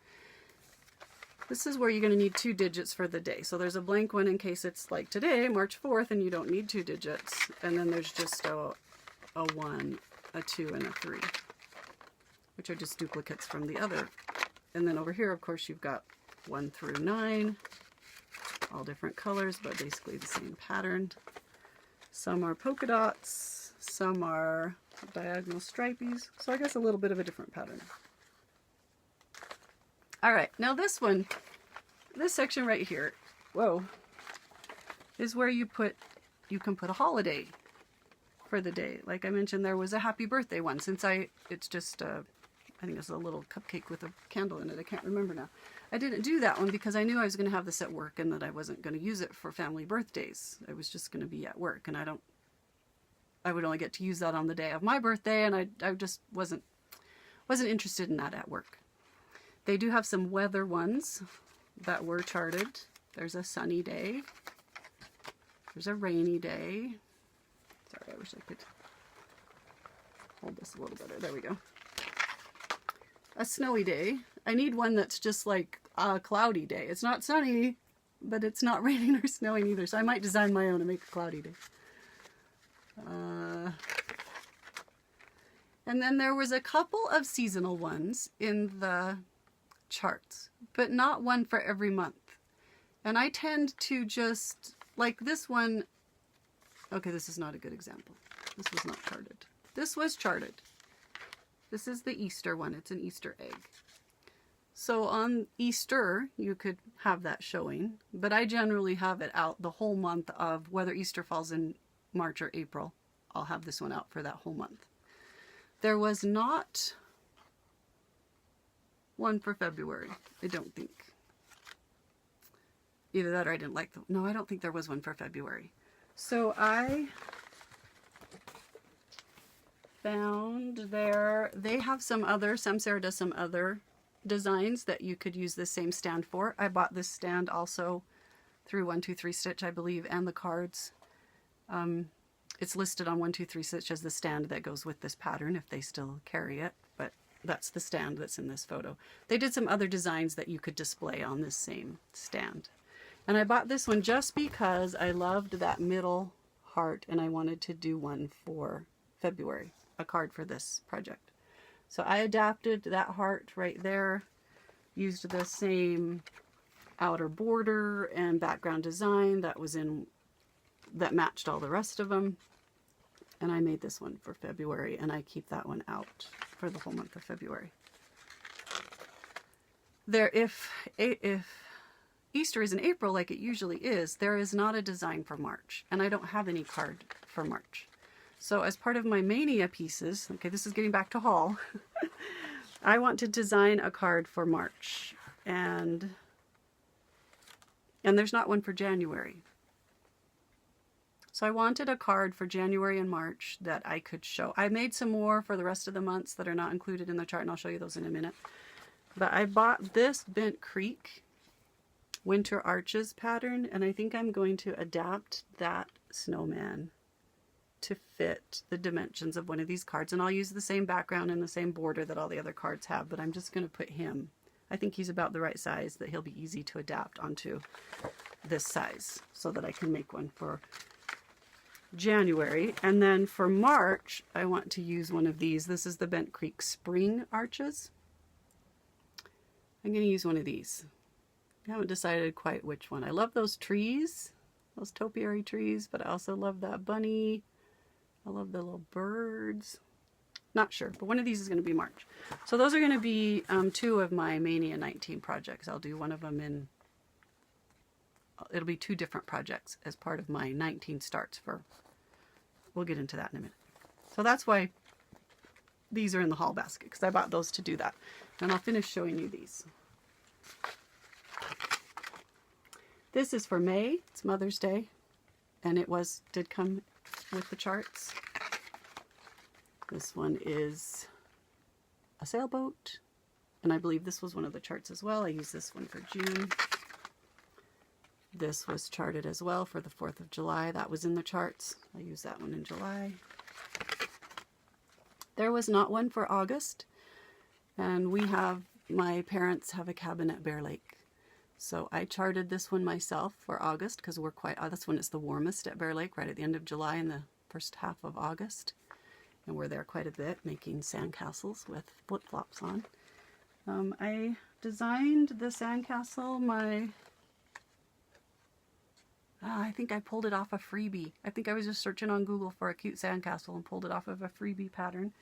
This is where you're going to need 2 digits for the day. So there's a blank one in case it's like today, March 4th, and you don't need 2 digits. And then there's just a 1, a 2, and a 3, which are just duplicates from the other. And then over here, of course, you've got 1 through 9, all different colors, but basically the same pattern. Some are polka dots, some are diagonal stripies, so I guess a little bit of a different pattern. All right, now this one, this section right here, whoa, is where you can put a holiday for the day. Like I mentioned, there was a happy birthday one. Since it's just, I think it's a little cupcake with a candle in it. I can't remember now. I didn't do that one because I knew I was going to have this at work and that I wasn't going to use it for family birthdays. I was just going to be at work, and I would only get to use that on the day of my birthday, and I just wasn't interested in that at work. They do have some weather ones that were charted. There's a sunny day. There's a rainy day. Sorry, I wish I could hold this a little better. There we go. A snowy day. I need one that's just like a cloudy day. It's not sunny, but it's not raining or snowing either. So I might design my own and make a cloudy day. And then there was a couple of seasonal ones in the charts, but not one for every month. And I tend to just, like this one, okay, this is not a good example. This was not charted. This was charted. This is the Easter one. It's an Easter egg. So on Easter, you could have that showing, but I generally have it out the whole month of whether Easter falls in March or April. I'll have this one out for that whole month. There was not one for February, I don't think. Either that or I didn't like no, I don't think there was one for February. So I found they have some other, Samsara does some other designs that you could use the same stand for. I bought this stand also through 123 Stitch, I believe, and the cards. It's listed on 123 Stitch as the stand that goes with this pattern if they still carry it, but that's the stand that's in this photo. They did some other designs that you could display on this same stand. And I bought this one just because I loved that middle heart and I wanted to do one for February, a card for this project. So I adapted that heart right there, used the same outer border and background design that matched all the rest of them. And I made this one for February, and I keep that one out for the whole month of February. If Easter is in April like it usually is, there is not a design for March, and I don't have any card for March. So as part of my Maynia pieces, okay, this is getting back to haul, I want to design a card for March, and there's not one for January. So I wanted a card for January and March that I could show. I made some more for the rest of the months that are not included in the chart, and I'll show you those in a minute. But I bought this Bent Creek Winter Arches pattern, and I think I'm going to adapt that snowman to fit the dimensions of one of these cards. And I'll use the same background and the same border that all the other cards have, but I'm just going to put him. I think he's about the right size that he'll be easy to adapt onto this size so that I can make one for January. And then for March, I want to use one of these. This is the Bent Creek Spring Arches. I'm going to use one of these. I haven't decided quite which one. I love those trees, those topiary trees, but I also love that bunny. I love the little birds. Not sure, but one of these is going to be March. So those are going to be 2 of my Maynia 19 projects. I'll do one of them in, it'll be 2 different projects as part of my 19 starts for, we'll get into that in a minute. So that's why these are in the haul basket, because I bought those to do that. And I'll finish showing you these. This is for May. It's Mother's Day, and it did come with the charts. This one is a sailboat, And I believe this was one of the charts as well. I used this one for June. This was charted as well for the 4th of July. That was in the charts. I used that one in July. There was not one for August. And my parents have a cabin at Bear Lake. So I charted this one myself for August because we're this one is the warmest at Bear Lake, right at the end of July and the first half of August. And we're there quite a bit making sandcastles with flip-flops on. I designed the sandcastle, I think I pulled it off a freebie. I think I was just searching on Google for a cute sandcastle and pulled it off of a freebie pattern.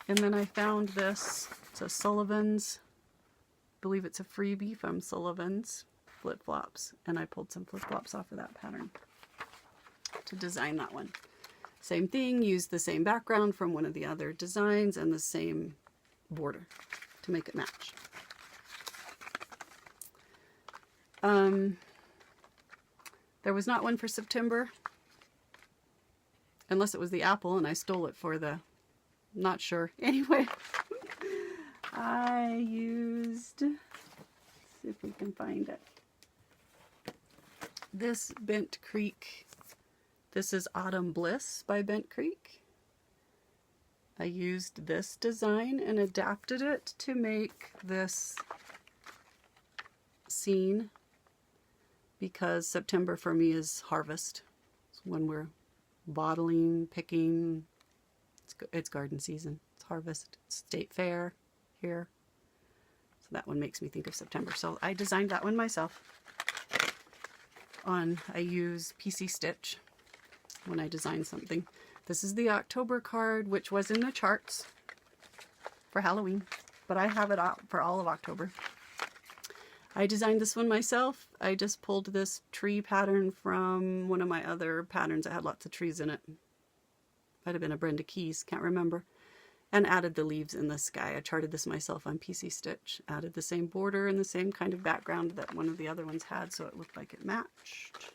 And then I found this. It's a Sullivan's, I believe it's a freebie from Sullivan's flip-flops. And I pulled some flip-flops off of that pattern to design that one. Same thing, used the same background from one of the other designs and the same border to make it match. There was not one for September, unless it was the apple and I stole it for the, not sure. Anyway, I used, let's see if we can find it, this Bent Creek. This is Autumn Bliss by Bent Creek. I used this design and adapted it to make this scene because September for me is harvest. It's when we're bottling, picking. It's garden season. It's harvest. It's state fair here. So that one makes me think of September. So I designed that one myself. I use PC Stitch when I design something. This is the October card, which was in the charts for Halloween, but I have it out for all of October. I designed this one myself. I just pulled this tree pattern from one of my other patterns that had lots of trees in it. Might have been a Brenda Keys, can't remember. And added the leaves in the sky. I charted this myself on PC Stitch. Added the same border and the same kind of background that one of the other ones had, so it looked like it matched.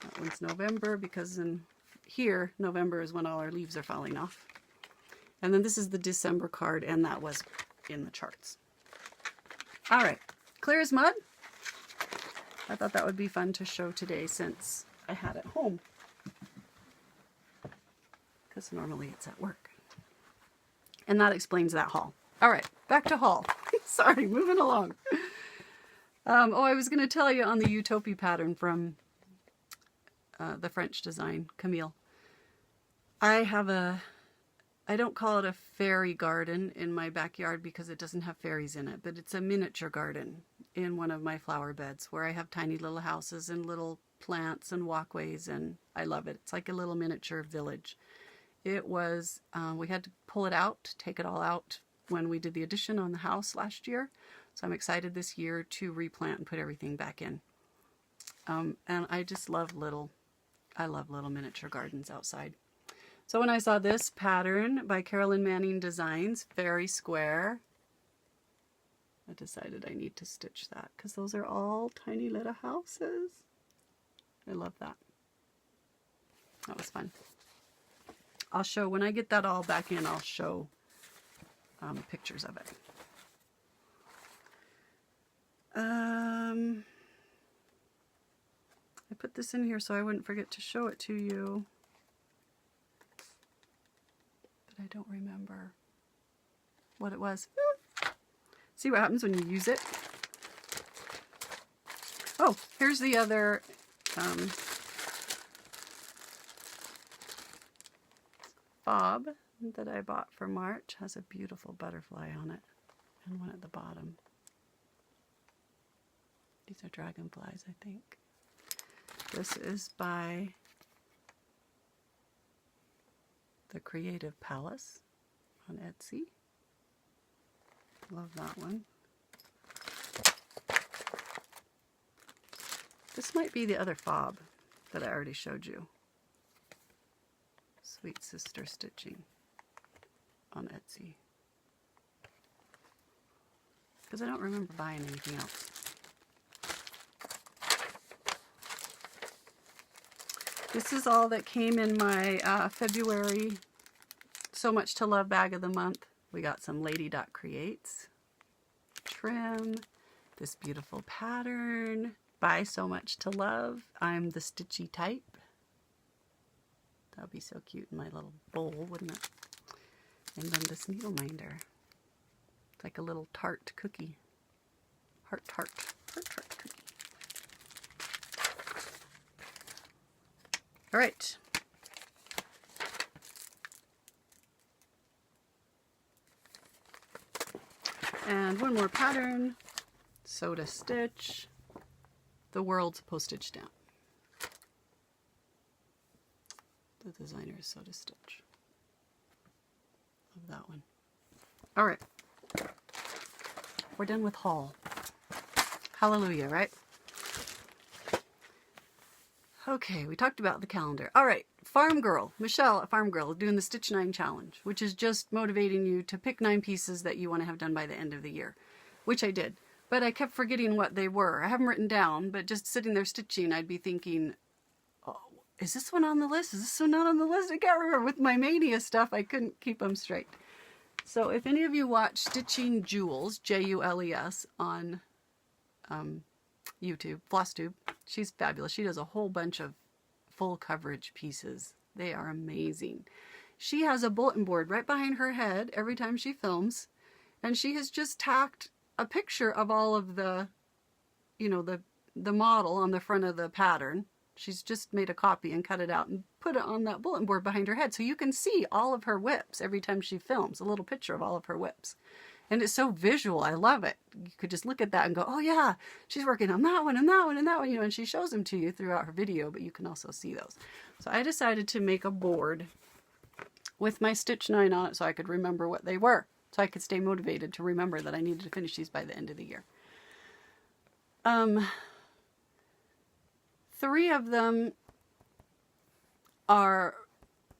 That one's November, because in here, November is when all our leaves are falling off. And then this is the December card, and that was in the charts. All right, clear as mud. I thought that would be fun to show today since I had it home. Because normally it's at work. And that explains that haul. All right, back to haul. Sorry, moving along. I was going to tell you on the Utopia pattern from the French design, Camille. I don't call it a fairy garden in my backyard because it doesn't have fairies in it, but it's a miniature garden in one of my flower beds where I have tiny little houses and little plants and walkways, and I love it. It's like a little miniature village. It was, we had to pull it out, take it all out when we did the addition on the house last year. So I'm excited this year to replant and put everything back in. And I just love I love little miniature gardens outside. So when I saw this pattern by Neni Designs, Fairy Square, I decided I need to stitch that because those are all tiny little houses. I love that. That was fun. I'll show, when I get that all back in, I'll show pictures of it. I put this in here so I wouldn't forget to show it to you. But I don't remember what it was. See what happens when you use it. Oh, here's the other fob that I bought for March. Has a beautiful butterfly on it and one at the bottom. These are dragonflies, I think. This is by the Creative Palace on Etsy. Love that one. This might be the other fob that I already showed you. Sweet Sister Stitching on Etsy. Because I don't remember buying anything else. This is all that came in my February So Much to Love bag of the month We got some Lady Dot Creates trim, this beautiful pattern by So Much to Love. I'm the stitchy type. That would be so cute in my little bowl, wouldn't it? And then this needle minder. It's like a little tart cookie. Heart tart cookie. All right. And one more pattern, Soda Stitch, the world's postage stamp. The designer is Soda Stitch. Love that one. All right, we're done with haul. Hallelujah, right? Okay, we talked about the calendar. All right, Farm Girl, Michelle at Farm Girl, doing the Stitch 9 challenge, which is just motivating you to pick 9 pieces that you want to have done by the end of the year, which I did. But I kept forgetting what they were. I have them written down, but just sitting there stitching, I'd be thinking, oh, is this one on the list? Is this one not on the list? I can't remember. With my Maynia stuff, I couldn't keep them straight. So if any of you watch Stitching Jules, Jules, on YouTube, Flosstube, she's fabulous. She does a whole bunch of full coverage pieces. They are amazing. She has a bulletin board right behind her head every time she films, and she has just tacked a picture of all of the, you know, the model on the front of the pattern. She's just made a copy and cut it out and put it on that bulletin board behind her head, so you can see all of her whips every time she films, a little picture of all of her whips. And it's so visual. I love it. You could just look at that and go, oh yeah, she's working on that one and that one and that one, you know, and she shows them to you throughout her video, but you can also see those. So I decided to make a board with my Stitch 9 on it so I could remember what they were, so I could stay motivated to remember that I needed to finish these by the end of the year. 3 of them are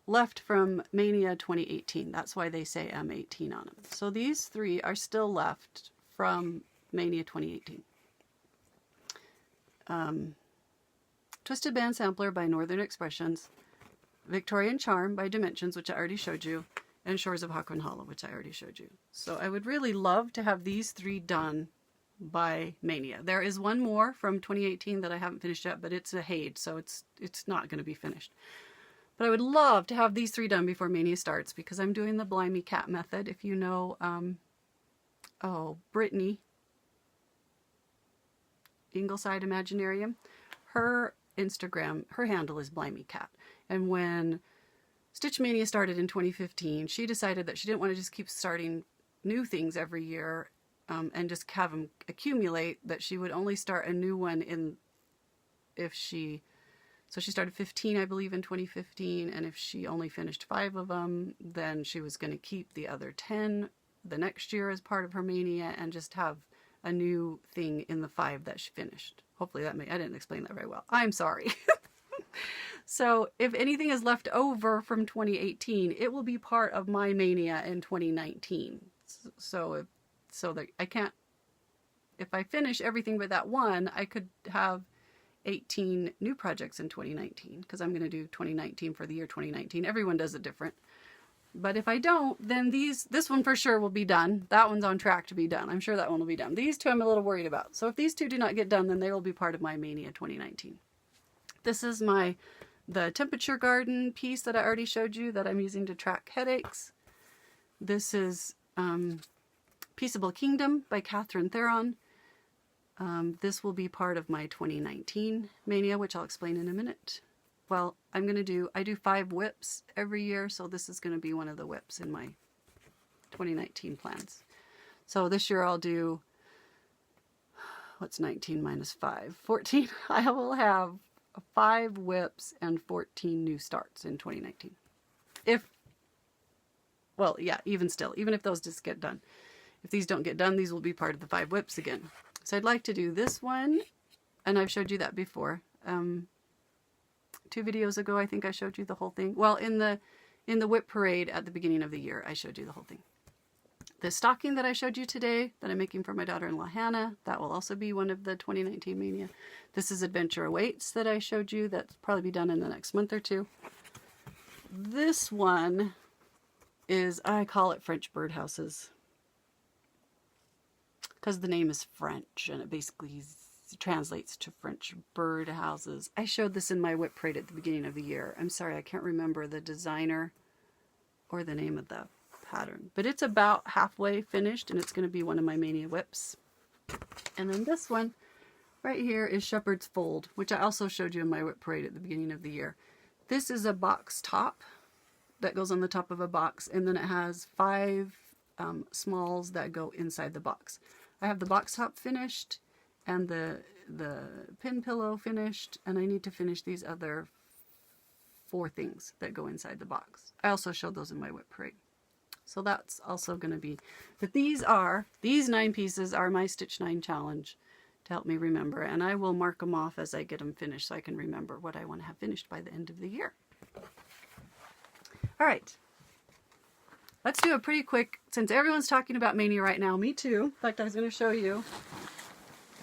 left from Maynia 2018. That's why they say M18 on them. So these 3 are still left from Maynia 2018. Twisted Band Sampler by Northern Expressions, Victorian Charm by Dimensions, which I already showed you, and Shores of Hawkwind Hollow, which I already showed you. So I would really love to have these 3 done by Maynia. There is one more from 2018 that I haven't finished yet, but it's a Haid, so it's not going to be finished. But I would love to have these 3 done before Maynia starts, because I'm doing the Blimey Cat method. If you know, Brittany, Ingleside Imaginarium, her Instagram, her handle is Blimey Cat. And when Stitch Mania started in 2015, she decided that she didn't want to just keep starting new things every year and just have them accumulate, that she would only start a new one so she started 15, I believe, in 2015, and if she only finished 5 of them, then she was going to keep the other 10 the next year as part of her Maynia and just have a new thing in the 5 that she finished. Hopefully I didn't explain that very well. I'm sorry. So if anything is left over from 2018, it will be part of my Maynia in 2019. So that I can't, if I finish everything but that one, I could have 18 new projects in 2019, because I'm going to do 2019 for the year 2019. Everyone does it different. But if I don't, then this one for sure will be done. That one's on track to be done. I'm sure that one will be done. These 2 I'm a little worried about. So if these 2 do not get done, then they will be part of my Maynia 2019. This is the Temperature Garden piece that I already showed you that I'm using to track headaches. This is Peaceable Kingdom by Catherine Theron. This will be part of my 2019 Maynia, which I'll explain in a minute. Well, I do 5 whips every year, so this is going to be one of the whips in my 2019 plans. So this year I'll do, what's 19 minus 5? 14. I will have 5 whips and 14 new starts in 2019. Even if those just get done. If these don't get done, these will be part of the 5 whips again. So I'd like to do this one, and I've showed you that before. 2 videos ago, I think I showed you the whole thing. Well, in the whip parade at the beginning of the year, I showed you the whole thing. The stocking that I showed you today, that I'm making for my daughter-in-law Hannah, that will also be one of the 2019 Maynia. This is Adventure Awaits that I showed you. That's probably be done in the next month or 2. This one is, I call it French birdhouses, because the name is French and it basically translates to French birdhouses. I showed this in my WIP parade at the beginning of the year. I'm sorry, I can't remember the designer or the name of the pattern, but it's about halfway finished and it's going to be one of my Maynia WIPs. And then this one right here is Shepherd's Fold, which I also showed you in my WIP parade at the beginning of the year. This is a box top that goes on the top of a box, and then it has 5 smalls that go inside the box. I have the box top finished and the pin pillow finished, and I need to finish these other 4 things that go inside the box. I also showed those in my WIP parade. So that's also going to be, but these 9 pieces are my Stitch 9 challenge to help me remember, and I will mark them off as I get them finished so I can remember what I want to have finished by the end of the year. All right, let's do a pretty quick, since everyone's talking about Maynia right now, me too. In fact, I was going to show you,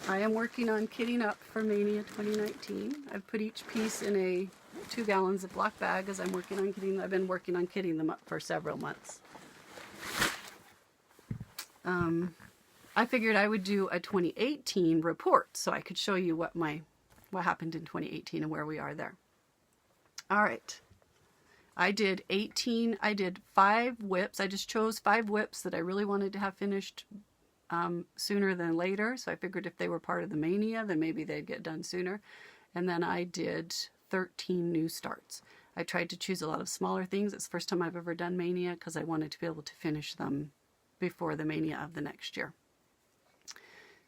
I am working on kitting up for Maynia 2019. I've put each piece in a 2 gallon Ziploc bag as I'm working on kitting. I've been working on kitting them up for several months. I figured I would do a 2018 report so I could show you what happened in 2018 and where we are there. All right. I did 5 WIPs. I just chose 5 WIPs that I really wanted to have finished sooner than later. So I figured if they were part of the Maynia, then maybe they'd get done sooner. And then I did 13 new starts. I tried to choose a lot of smaller things. It's the first time I've ever done Maynia because I wanted to be able to finish them before the Maynia of the next year.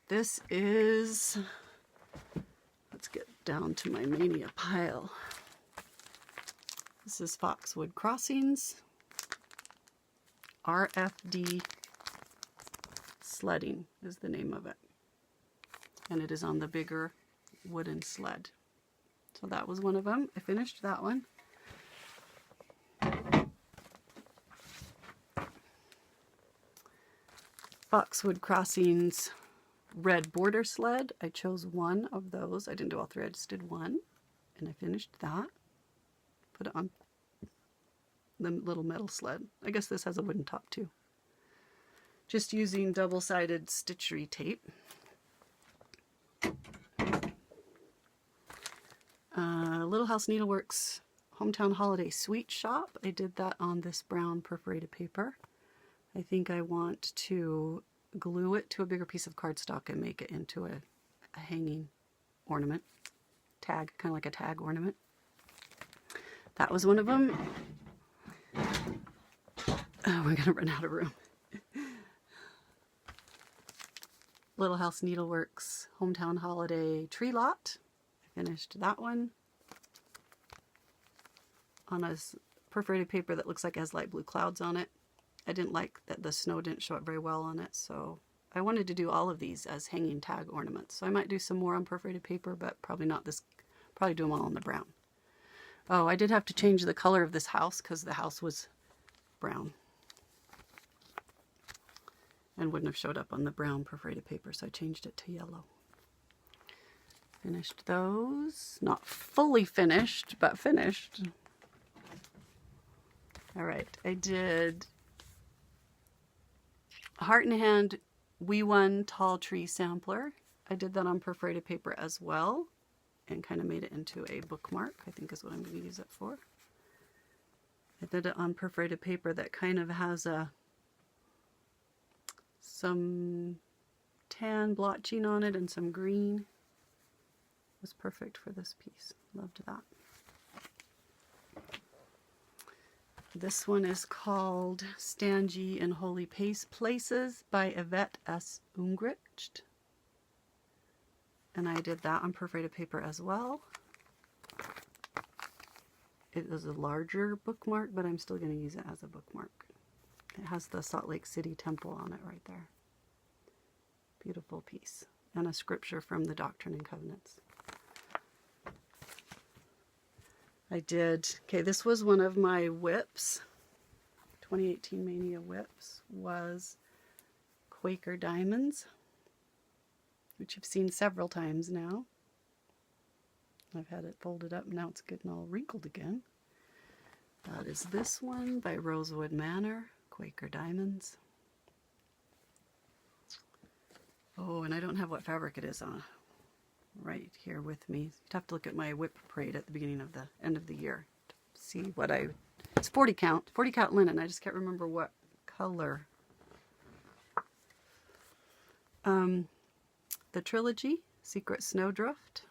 This is, let's get down to my Maynia pile. This is Foxwood Crossings, RFD Sledding is the name of it. And it is on the bigger wooden sled. So that was one of them. I finished that one. Foxwood Crossings Red Border Sled. I chose one of those. I didn't do all 3, I just did one. And I finished that. Put it on the little metal sled. I guess this has a wooden top too. Just using double-sided Stitchery tape. Little House Needleworks Hometown Holiday Sweet Shop. I did that on this brown perforated paper. I think I want to glue it to a bigger piece of cardstock and make it into a hanging ornament. Tag, kind of like a tag ornament. That was one of them. Oh, we're going to run out of room. Little House Needleworks Hometown Holiday Tree Lot. I finished that one on a perforated paper that looks like it has light blue clouds on it. I didn't like that the snow didn't show up very well on it, so I wanted to do all of these as hanging tag ornaments. So I might do some more on perforated paper, but probably not this, probably do them all on the brown. Oh, I did have to change the color of this house because the house was brown and wouldn't have showed up on the brown perforated paper, so I changed it to yellow. Finished those. Not fully finished, but finished. All right, I did Heart in Hand We1 Tall Tree Sampler. I did that on perforated paper as well and kind of made it into a bookmark, I think is what I'm going to use it for. I did it on perforated paper that kind of has some tan blotching on it and some green. It was perfect for this piece. Loved that. This one is called Stand Ye in Holy Places by Yvette S. Ungricht. And I did that on perforated paper as well. It was a larger bookmark, but I'm still going to use it as a bookmark. It has the Salt Lake City Temple on it right there. Beautiful piece. And a scripture from the Doctrine and Covenants. I did, okay, this was one of my WIPs. 2018 Maynia WIPs was Quaker Diamonds, which I've seen several times now. I've had it folded up, now it's getting all wrinkled again. That is this one by Rosewood Manor, Quaker Diamonds. Oh, and I don't have what fabric it is on right here with me. You'd have to look at my WIP parade at the beginning of the end of the year to see what it's 40 count linen. I just can't remember what color. The Trilogy, Secret Snowdrift.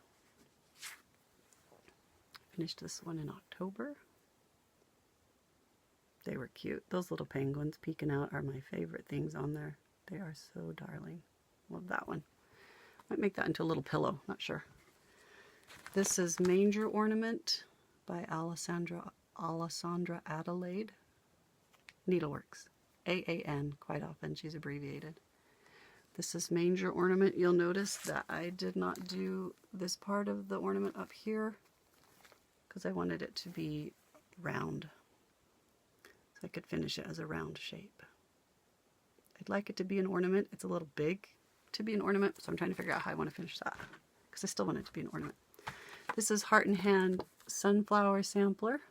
Finished this one in October. They were cute. Those little penguins peeking out are my favorite things on there. They are so darling. Love that one. Might make that into a little pillow, not sure. This is Manger Ornament by Alessandra Adelaide. Needleworks. AAN, quite often she's abbreviated. This is Manger Ornament. You'll notice that I did not do this part of the ornament up here because I wanted it to be round. So I could finish it as a round shape. I'd like it to be an ornament. It's a little big to be an ornament, so I'm trying to figure out how I want to finish that because I still want it to be an ornament. This is Heart and Hand Sunflower Sampler.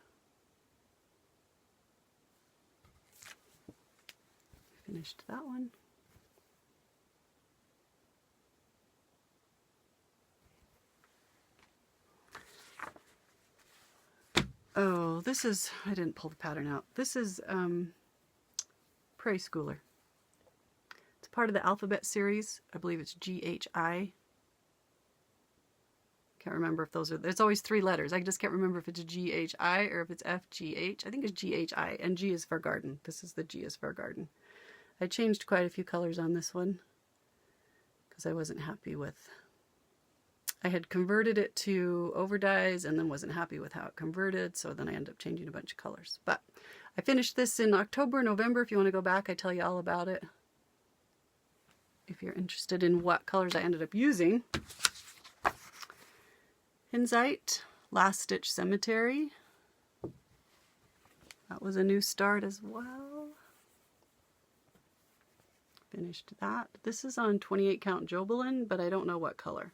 Finished that one. Oh, this is, I didn't pull the pattern out. This is Prairie Schooler. It's part of the alphabet series. I believe it's GHI. Can't remember if those are, it's always 3 letters. I just can't remember if it's GHI or if it's FGH. I think it's GHI, and G is for garden. This is the G is for garden. I changed quite a few colors on this one because I wasn't happy with, I had converted it to overdyes and then wasn't happy with how it converted, so then I ended up changing a bunch of colors. But I finished this in October, November. If you want to go back, I tell you all about it. If you're interested in what colors I ended up using. Hinzite, Last Stitch Cemetery. That was a new start as well. Finished that. This is on 28 count Jobelan, but I don't know what color.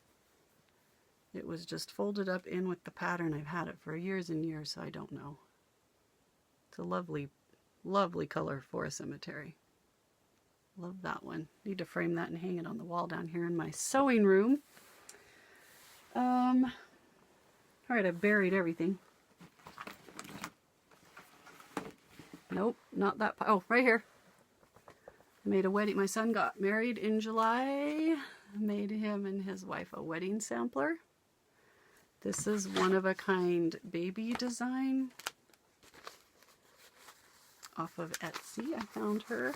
It was just folded up in with the pattern. I've had it for years and years, so I don't know. It's a lovely, lovely color for a cemetery. Love that one. Need to frame that and hang it on the wall down here in my sewing room. All right, I buried everything. Nope, not that. Oh, right here. I made a wedding. My son got married in July. I made him and his wife a wedding sampler. This is one of a kind baby design off of Etsy. I found her.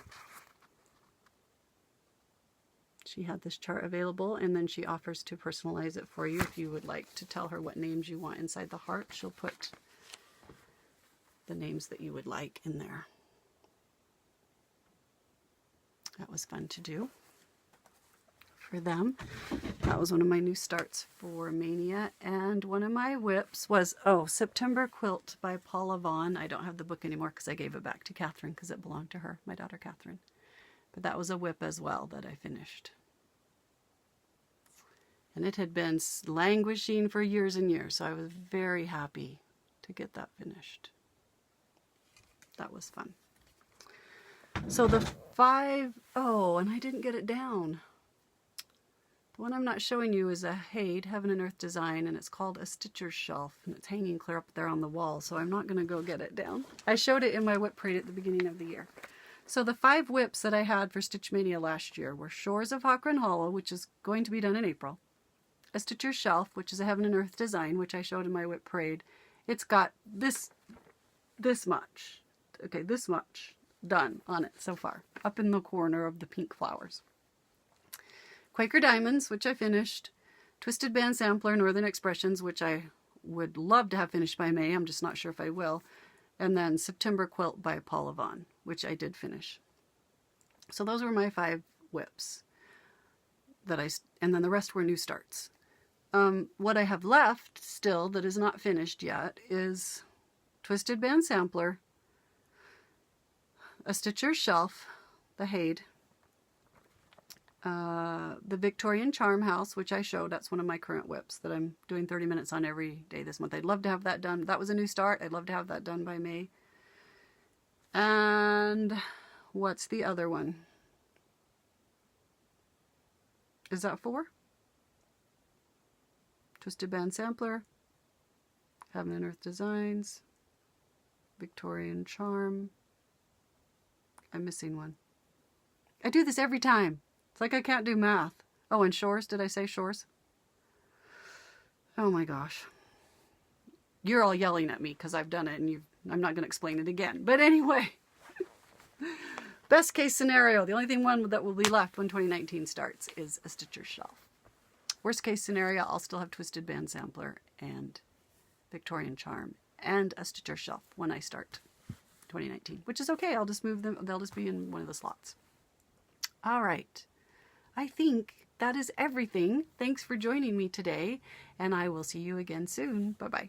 She had this chart available, and then she offers to personalize it for you if you would like to tell her what names you want inside the heart. She'll put the names that you would like in there. That was fun to do for them. That was one of my new starts for Mania. And one of my WIPs was, September Quilt by Paula Vaughn. I don't have the book anymore because I gave it back to Catherine because it belonged to her, my daughter Catherine. But that was a WIP as well that I finished. And it had been languishing for years and years, so I was very happy to get that finished. That was fun. So the 5, and I didn't get it down. The one I'm not showing you is a Haid, Heaven and Earth design, and it's called a Stitcher's Shelf, and it's hanging clear up there on the wall, so I'm not going to go get it down. I showed it in my WIP parade at the beginning of the year. So the 5 WIPs that I had for Stitch Mania last year were Shores of Hawkran Hollow, which is going to be done in April. A Stitcher's Shelf, which is a Heaven and Earth design, which I showed in my WIP parade. It's got this much. Okay, this much done on it so far, up in the corner of the pink flowers. Quaker Diamonds, which I finished. Twisted Band Sampler, Northern Expressions, which I would love to have finished by May. I'm just not sure if I will. And then September Quilt by Paula Vaughn, which I did finish. So those were my 5 WIPs. And then the rest were new starts. What I have left still that is not finished yet is Twisted Band Sampler, a Stitcher's Shelf, the Haid, the Victorian Charm House, which I showed. That's one of my current WIPs that I'm doing 30 minutes on every day this month. I'd love to have that done. That was a new start. I'd love to have that done by May. And what's the other one? Is that 4? Twisted Band Sampler, Heaven and Earth Designs, Victorian Charm. I'm missing one. I do this every time. It's like I can't do math. Oh, and Shores. Did I say Shores? Oh my gosh. You're all yelling at me because I've done it and I'm not going to explain it again. But anyway, best case scenario, the only one that will be left when 2019 starts is a Stitcher's shelf. Worst case scenario, I'll still have Twisted Band Sampler and Victorian Charm and a Stitcher's shelf when I start 2019, which is okay. I'll just move them. They'll just be in one of the slots. All right. I think that is everything. Thanks for joining me today, and I will see you again soon. Bye-bye.